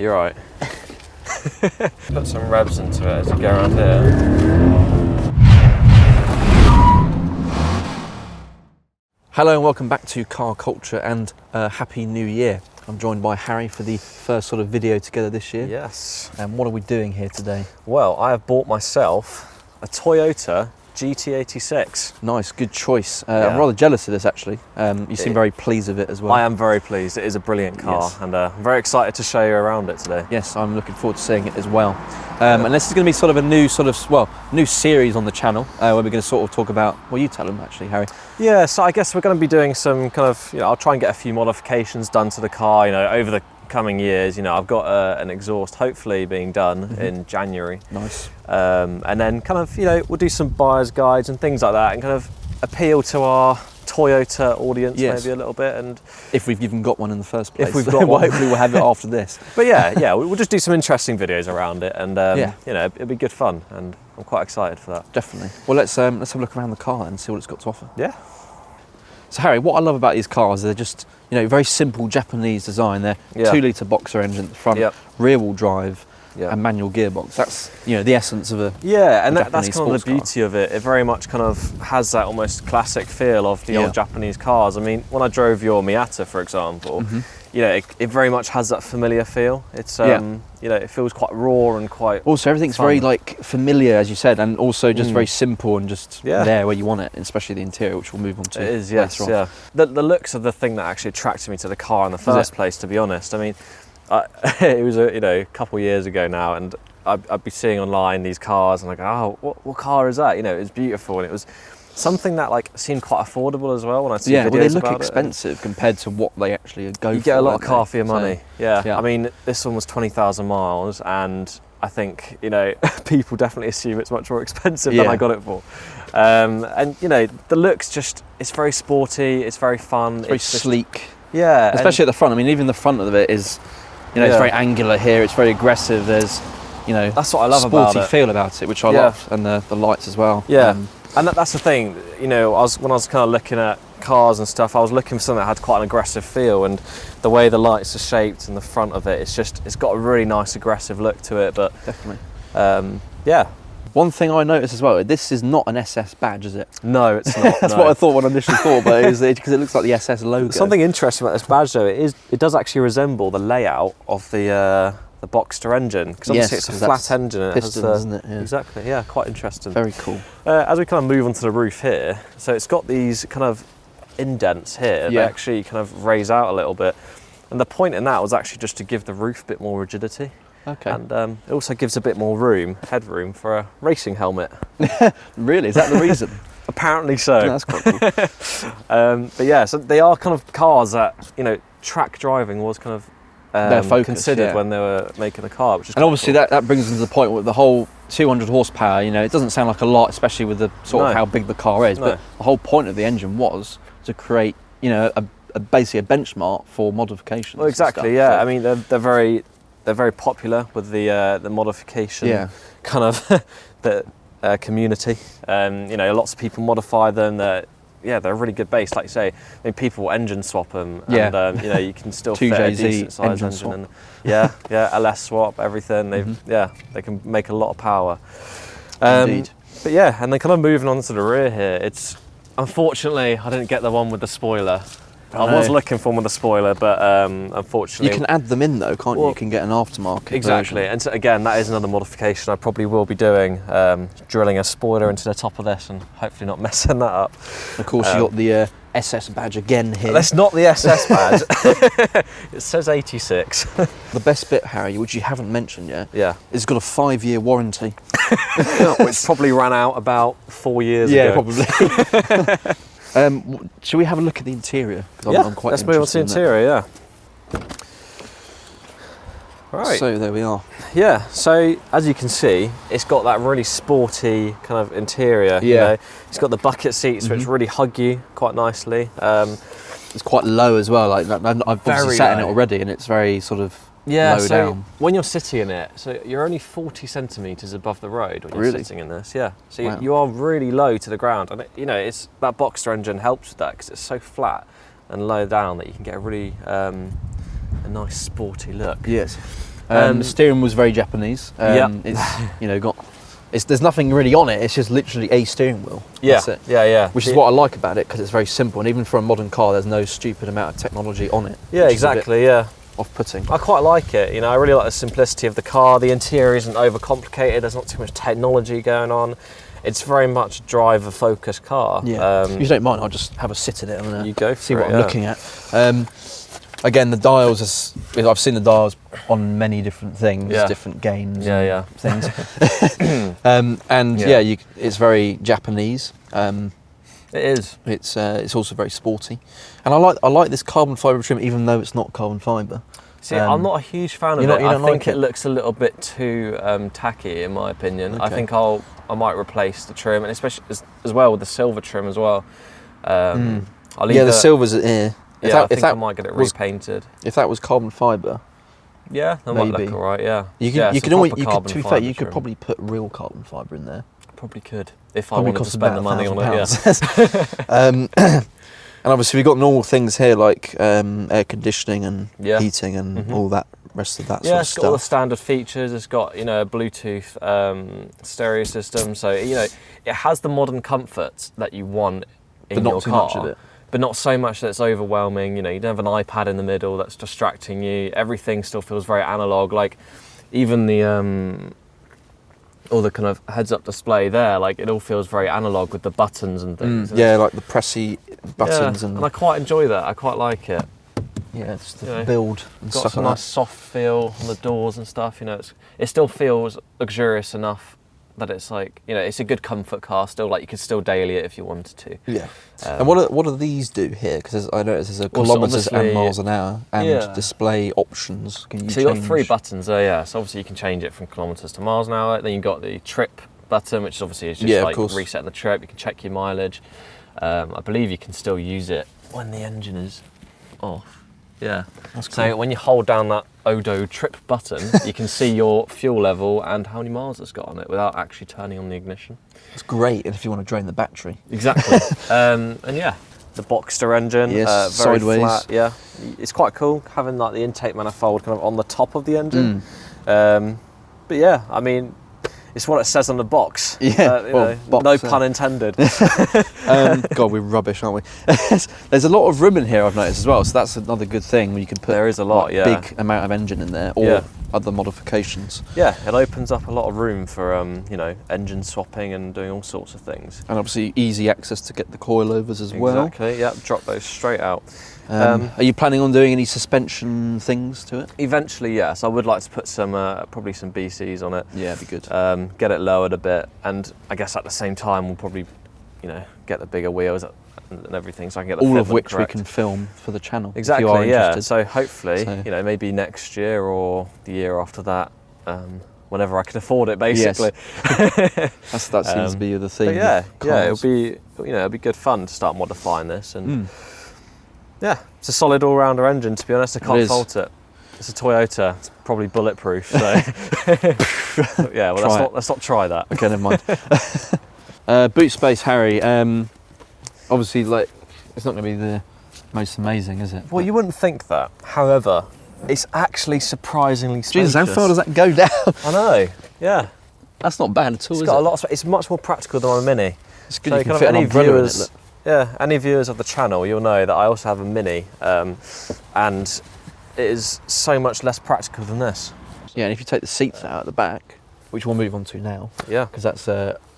You're right. Put some revs into it as you go around here. Hello and welcome back to Car Culture and Happy New Year. I'm joined by Harry for the first sort of video together this year. Yes. And what are we doing here today? Well, I have bought myself a Toyota GT86. Nice, good choice. I'm rather jealous of this actually. You seem very pleased with it as well. I am very pleased. It is a brilliant car, yes. And I'm very excited to show you around it today. Yes, I'm looking forward to seeing it as well. And this is going to be sort of a new new series on the channel where we're going to sort of talk about, well, you tell them actually, Harry. Yeah, so I guess we're going to be doing some kind of, I'll try and get a few modifications done to the car, over the coming years. I've got an exhaust hopefully being done in January. Nice. And then kind of, we'll do some buyer's guides and things like that and kind of appeal to our Toyota audience maybe a little bit. And if we've even got one in the first place. If we've got one. Hopefully we'll have it after this. But yeah, we'll just do some interesting videos around it and, it'll be good fun and I'm quite excited for that. Definitely. Well, let's have a look around the car and see what it's got to offer. Yeah. So Harry, what I love about these cars, they're just, very simple Japanese design. They're 2-litre boxer engine at the front, rear-wheel drive, and manual gearbox. That's, the essence of a that's kind of the beauty of it. It very much kind of has that almost classic feel of the old Japanese cars. I mean, when I drove your Miata, for example, it very much has that familiar feel. It's it feels quite raw and quite also everything's fun. very familiar, as you said, and also just very simple and just there where you want it, especially the interior, which we'll move on to. It is, yes, yeah. The looks are the thing that actually attracted me to the car in the first place, to be honest. I mean, it was a couple of years ago now, and I'd be seeing online these cars and what car is that? It was beautiful, and it was something that seemed quite affordable as well when I see videos about it. Yeah, well, they look expensive compared to what they actually go for. You get a lot of car for your money. So, yeah. I mean, this one was 20,000 miles, and I think people definitely assume it's much more expensive than I got it for. And the looks it's very sporty, it's very fun, it's very sleek. Yeah, especially at the front. I mean, even the front of it is, it's very angular here. It's very aggressive. There's, that's what I love about it. Sporty feel about it, which I love, and the lights as well. Yeah, and that's the thing. When I was kind of looking at cars and stuff, I was looking for something that had quite an aggressive feel, and the way the lights are shaped in the front of it, it's got a really nice aggressive look to it. But definitely, One thing I noticed as well, this is not an SS badge, is it? No, it's not. That's what I thought when I initially thought, but because it looks like the SS logo. Something interesting about this badge, though, it does actually resemble the layout of the Boxster engine, because obviously it's a flat engine. And pistons, isn't it? Yeah. Exactly. Yeah, quite interesting. Very cool. As we kind of move onto the roof here, so it's got these kind of indents here. They actually kind of raise out a little bit, and the point in that was actually just to give the roof a bit more rigidity. Okay. And it also gives a bit more headroom for a racing helmet. Really? Is that the reason? Apparently so. Yeah, that's quite cool. But yeah, so they are kind of cars that, track driving was kind of considered when they were making the car. Which is and obviously cool. that brings us to the point with the whole 200 horsepower, it doesn't sound like a lot, especially with the sort of how big the car is, but the whole point of the engine was to create, basically a benchmark for modifications. Well, exactly, and stuff. I mean, they're very popular with the modification kind of the community. Lots of people modify them. They're a really good base, like you say. I mean, people engine swap them, and you can still fit a decent size engine. And LS swap everything. They can make a lot of power. Indeed. But and then kind of moving on to the rear here. It's unfortunately I didn't get the one with the spoiler. I was looking for one with a spoiler, but unfortunately... You can add them in though, can't you? You can get an aftermarket Exactly, version. And so, again, that is another modification I probably will be doing, drilling a spoiler into the top of this and hopefully not messing that up. Of course, you got the SS badge again here. That's not the SS badge. It says 86. The best bit, Harry, which you haven't mentioned yet, is it's got a 5-year warranty. Which probably ran out about 4 years ago. Yeah, probably. Shall we have a look at the interior? I'm quite let's move on to the interior, Right. So there we are. Yeah, so as you can see, it's got that really sporty kind of interior. It's got the bucket seats which really hug you quite nicely. It's quite low as well. Like I've obviously sat in it already, and it's very sort of low down. When you're sitting in it, so you're only 40 centimetres above the road when you're sitting in this. Yeah, so you are really low to the ground, and it's that Boxster engine helps with that because it's so flat and low down that you can get a really a nice sporty look. Yes. The steering was very Japanese. It's there's nothing really on it. It's just literally a steering wheel. Yeah, That's it. yeah. Which is what I like about it, because it's very simple, and even for a modern car, there's no stupid amount of technology on it. Yeah, exactly. Yeah. Off-putting. I quite like it. You know, I really like the simplicity of the car. The interior isn't overcomplicated. There's not too much technology going on. It's very much a driver-focused car. Yeah. If you don't mind, I'll just have a sit in it and you go see what I'm looking at. Again, the dials, I've seen the dials on many different things, different games, things. It's very Japanese. It is. It's also very sporty, and I like this carbon fibre trim, even though it's not carbon fibre. See, I'm not a huge fan of it. I think it looks a little bit too tacky, in my opinion. Okay. I think I might replace the trim, and especially as well with the silver trim as well. The silver's here. I think I might get it repainted. If that was carbon fibre, that might look alright. Yeah, you could probably put real carbon fibre in there. Probably could if I wanted to spend the money on it. And obviously we've got normal things here like air conditioning and heating and all that rest of that sort of stuff. Yeah, it's got all the standard features. It's got a Bluetooth stereo system, so it has the modern comforts that you want in your car. But not too much of it. But not so much that it's overwhelming. You don't have an iPad in the middle that's distracting you. Everything still feels very analog. Like even the all the kind of heads-up display there, like it all feels very analog with the buttons and things. Like the pressy buttons and I quite enjoy that. I quite like it. Yeah, it's the build and got stuff some like nice soft feel on the doors and stuff. It still feels luxurious enough that it's like it's a good comfort car still. Like you could still daily it if you wanted to. Yeah. And what do these do here? Because I noticed there's kilometres and miles an hour and display options. So you've got 3 buttons there. Yeah. So obviously you can change it from kilometres to miles an hour. Then you've got the trip button, which obviously is just like resetting the trip. You can check your mileage. I believe you can still use it when the engine is off. Yeah. That's cool. So when you hold down that Odo trip button, you can see your fuel level and how many miles it's got on it without actually turning on the ignition. It's great if you want to drain the battery. Exactly. And the Boxster engine, very sideways. flat. Yeah, it's quite cool having like the intake manifold kind of on the top of the engine. But yeah, I mean, it's what it says on the box. Yeah, no pun intended. God, we're rubbish, aren't we? There's a lot of room in here, I've noticed as well. So that's another good thing when you can put. There is a lot, big amount of engine in there, or other modifications. Yeah, it opens up a lot of room for engine swapping and doing all sorts of things. And obviously easy access to get the coilovers as well. Exactly. Yeah, drop those straight out. Are you planning on doing any suspension things to it? Eventually, yes. I would like to put some probably some BCs on it. Yeah, it'd be good. Get it lowered a bit, and I guess at the same time we'll probably, get the bigger wheels and everything, so I can get the all of which correct. We can film for the channel. Exactly. If you are interested. So hopefully, maybe next year or the year after that, whenever I can afford it, basically. Yes. that seems to be the thing. It'll be good fun to start modifying this and. Yeah, it's a solid all-rounder engine, to be honest. I can't fault it. It's a Toyota. It's probably bulletproof, so... yeah, well, let's not try that. Okay, never mind. Boot space, Harry. Obviously, it's not going to be the most amazing, is it? Well, you wouldn't think that. However, it's actually surprisingly spacious. Jesus, how far does that go down? I know, yeah. That's not bad at all, It's got a lot of space. It's much more practical than on a Mini. It's good you can fit an umbrella in it, look. Yeah, any viewers of the channel, you'll know that I also have a Mini, and it is so much less practical than this. Yeah, and if you take the seats out at the back, which we'll move on to now. Yeah. Because that's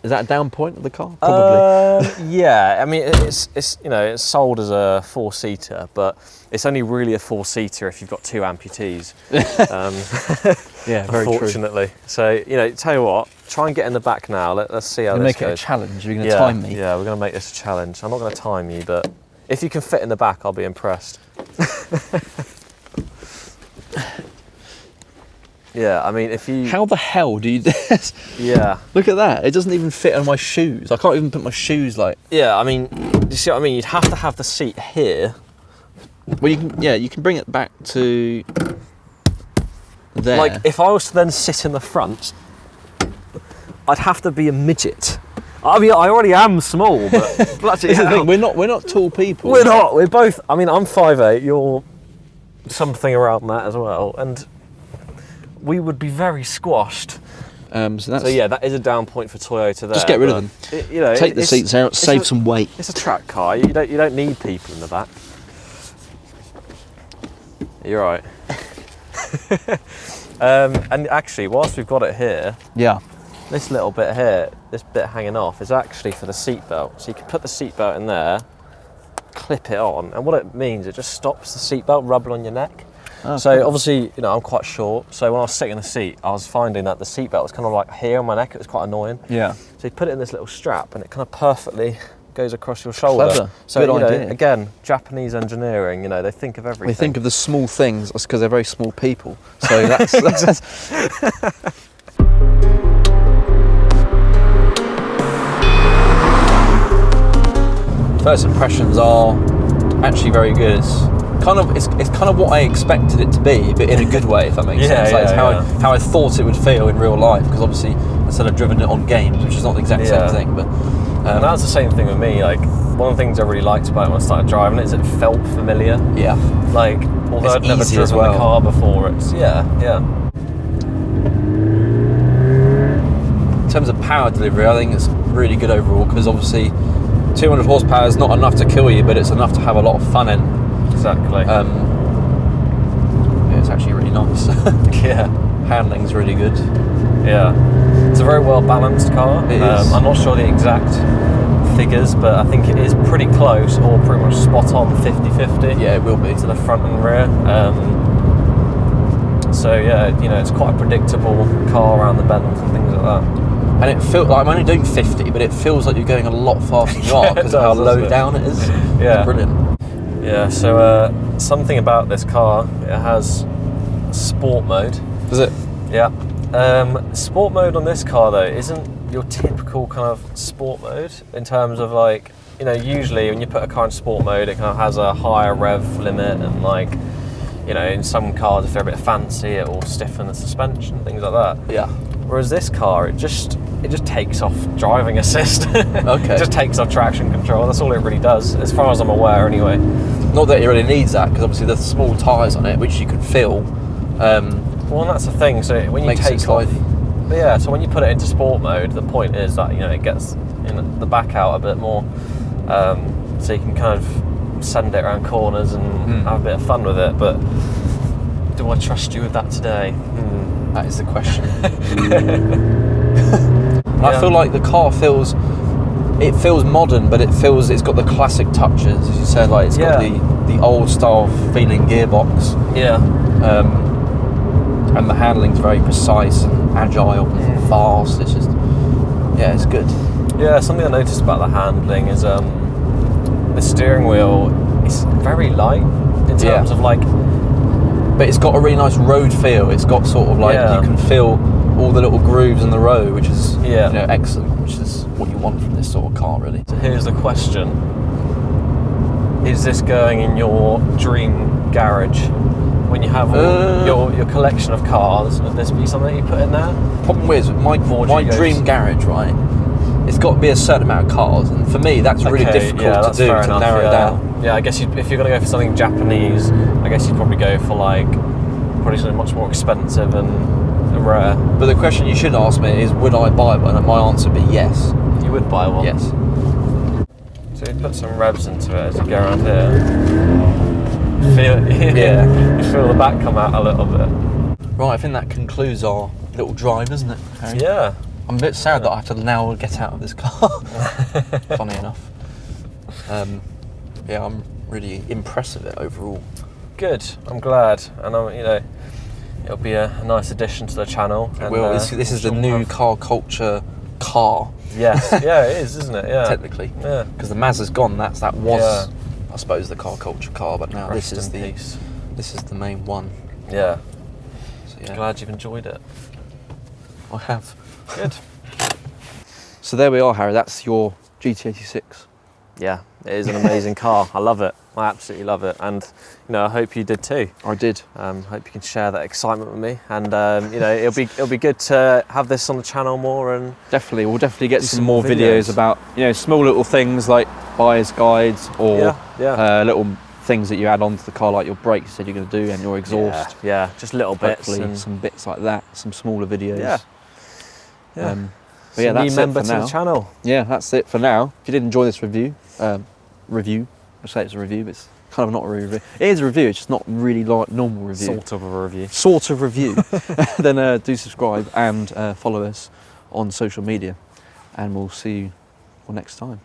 is that a down point of the car? Probably. Yeah, I mean it's it's sold as a 4-seater, but it's only really a 4-seater if you've got 2 amputees. Yeah, very unfortunately. True. So tell you what, try and get in the back now. Let's see how this goes. Make it a challenge. You're going to time me. Yeah, we're going to make this a challenge. I'm not going to time you, but if you can fit in the back, I'll be impressed. Yeah, I mean, if you... How the hell do you do this? Yeah. Look at that. It doesn't even fit on my shoes. I can't even put my shoes Yeah, I mean, you see what I mean? You'd have to have the seat here. Well, you can bring it back to there. Like, if I was to then sit in the front, I'd have to be a midget. I mean, I already am small, but that's the thing. We're not tall people. We're not. We're both. I mean, I'm 5'8". You're something around that as well, and we would be very squashed. So yeah, that is a down point for Toyota there. Just get rid of them. Take the seats out, save some weight. It's a track car. You don't need people in the back. You're right. And actually, whilst we've got it here, this little bit here, this bit hanging off, is actually for the seatbelt. So you can put the seatbelt in there, clip it on, and what it means, it just stops the seatbelt rubbing on your neck. Oh, so cool. Obviously, I'm quite short. So when I was sitting in the seat, I was finding that the seatbelt was kind of like here on my neck. It was quite annoying. Yeah. So you put it in this little strap, and it kind of perfectly goes across your shoulder. Clever. So good idea. Again, Japanese engineering. They think of everything. They think of the small things. That's because they're very small people. So that's First impressions are actually very good. It's kind of what I expected it to be, but in a good way, if that makes sense. It's how I thought it would feel in real life, because obviously instead of driven it on games, which is not the exact same thing. But and that's the same thing with me. Like, one of the things I really liked about it when I started driving it is it felt familiar. Yeah. Like, although I'd never driven the car before, it's yeah. In terms of power delivery, I think it's really good overall, because obviously 200 horsepower is not enough to kill you, but it's enough to have a lot of fun in. Exactly. It's actually really nice. Yeah. Handling's really good. Yeah. It's a very well balanced car. It is. I'm not sure the exact figures, but I think it is pretty close, or pretty much spot on 50-50. Yeah, it will be. To the front and rear. So yeah, it's quite a predictable car around the bends and things like that. And it feels like I'm only doing 50, but it feels like you're going a lot faster than you are, because of how low down it is. Yeah. It's brilliant. Yeah, so something about this car, it has sport mode. Does it? Yeah. Sport mode on this car, though, isn't your typical kind of sport mode, in terms of, like, usually when you put a car in sport mode, it kind of has a higher rev limit, and, like, in some cars, if they're a bit fancy, it will stiffen the suspension, things like that. Yeah. Whereas this car, it just takes off driving assist. Okay. It just takes off traction control. That's all it really does, as far as I'm aware, anyway. Not that it really needs that, because obviously there's small tyres on it, which you can feel. Well, and that's the thing. So when you take off, so when you put it into sport mode, the point is that it gets the back out a bit more, so you can kind of send it around corners and have a bit of fun with it. But do I trust you with that today? That is the question. I feel like the car feels modern, but it's got the classic touches, as you said. Like, it's got the old style feeling gearbox. Yeah. And the handling's very precise and agile and fast. It's just, it's good. Yeah, something I noticed about the handling is the steering wheel is very light in terms of, like. But it's got a really nice road feel. It's got sort of like, you can feel all the little grooves in the road, which is excellent, which is what you want from this sort of car, really. So here's the question: is this going in your dream garage? When you have all your collection of cars, would this be something you put in there? Problem is, my dream garage, right? It's got to be a certain amount of cars, and for me, that's really difficult to do to narrow it down. Yeah, I guess if you're going to go for something Japanese, I guess you'd probably go for probably something much more expensive and rare. But the question you should ask me is, would I buy one? And my answer would be yes. You would buy one? Yes. So you put some revs into it as you go around here. You feel the back come out a little bit. Right, I think that concludes our little drive, doesn't it, Harry? Yeah. I'm a bit sad that I have to now get out of this car. Funny enough. I'm really impressed with it overall. Good. I'm glad, and it'll be a nice addition to the channel. And, this is the new car culture car. Yes. Yeah, it is, isn't it? Yeah. Technically. Yeah. Because the Mazda's gone. That was, I suppose, the car culture car, but now this is the main one. Yeah. So, glad you've enjoyed it. I have. Good. So there we are, Harry. That's your GT86. Yeah, it is an amazing car. I love it. I absolutely love it, and I hope you did too. I did. Hope you can share that excitement with me, and it'll be good to have this on the channel more. And we'll definitely get some more videos about small little things like buyer's guides or little things that you add onto the car, like your brakes, you said you're going to do, and your exhaust. Yeah, just little bits. Hopefully some bits like that, some smaller videos. Yeah. But yeah, that's new member it for to now. the channel. Yeah, that's it for now. If you did enjoy this review, I say it's a review, but it's kind of not a review. It is a review, it's just not really like normal review. Sort of a review. Sort of review. Then do subscribe and follow us on social media, and we'll see you next time.